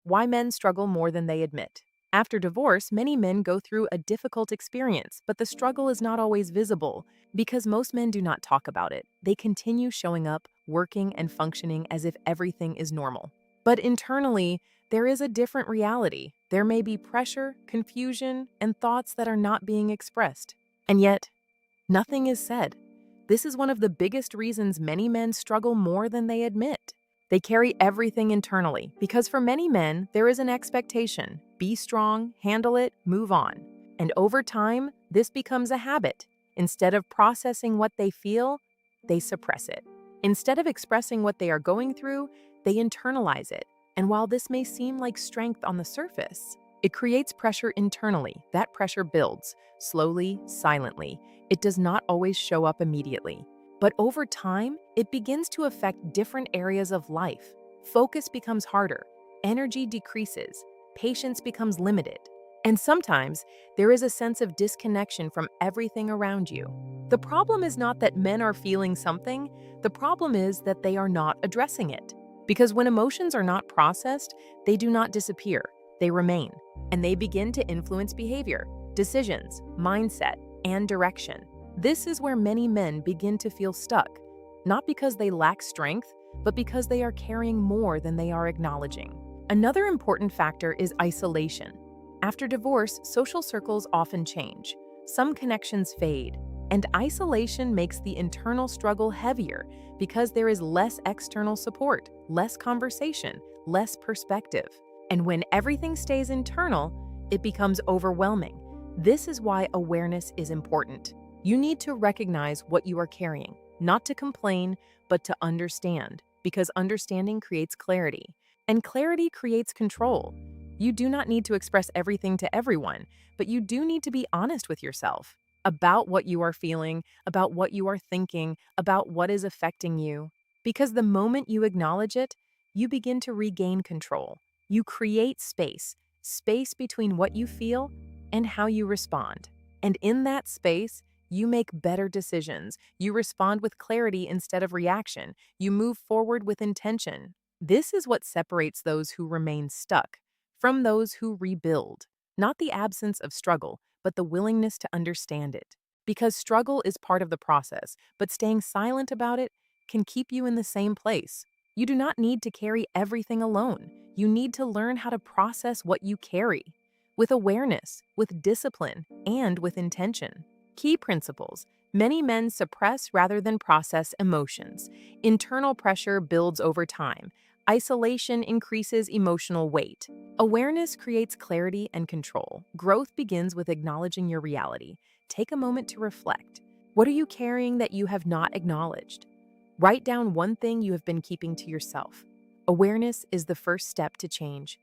Why men struggle more than they admit. After divorce, many men go through a difficult experience, but the struggle is not always visible because most men do not talk about it. They continue showing up, working, and functioning as if everything is normal. But internally, there is a different reality. There may be pressure, confusion, and thoughts that are not being expressed. And yet, nothing is said. This is one of the biggest reasons many men struggle more than they admit. They carry everything internally because for many men, there is an expectation. Be strong, handle it, move on. And over time, this becomes a habit. Instead of processing what they feel, they suppress it. Instead of expressing what they are going through, they internalize it. And while this may seem like strength on the surface, it creates pressure internally. That pressure builds, slowly, silently. It does not always show up immediately. But over time, it begins to affect different areas of life. Focus becomes harder, energy decreases, patience becomes limited. And sometimes, there is a sense of disconnection from everything around you. The problem is not that men are feeling something, the problem is that they are not addressing it. Because when emotions are not processed, they do not disappear, they remain, and they begin to influence behavior, decisions, mindset, and direction. This is where many men begin to feel stuck, not because they lack strength, but because they are carrying more than they are acknowledging. Another important factor is isolation. After divorce, social circles often change. Some connections fade, and isolation makes the internal struggle heavier because there is less external support, less conversation, less perspective. And when everything stays internal, it becomes overwhelming. This is why awareness is important. You need to recognize what you are carrying, not to complain, but to understand, because understanding creates clarity, and clarity creates control. You do not need to express everything to everyone, but you do need to be honest with yourself about what you are feeling, about what you are thinking, about what is affecting you. Because the moment you acknowledge it, you begin to regain control. You create space between what you feel and how you respond. And in that space, you make better decisions. You respond with clarity instead of reaction. You move forward with intention. This is what separates those who remain stuck from those who rebuild. Not the absence of struggle, but the willingness to understand it. Because struggle is part of the process, but staying silent about it can keep you in the same place. You do not need to carry everything alone. You need to learn how to process what you carry with awareness, with discipline, and with intention. Key principles. Many men suppress rather than process emotions. Internal pressure builds over time. Isolation increases emotional weight. Awareness creates clarity and control. Growth begins with acknowledging your reality. Take a moment to reflect. What are you carrying that you have not acknowledged? Write down one thing you have been keeping to yourself. Awareness is the first step to change.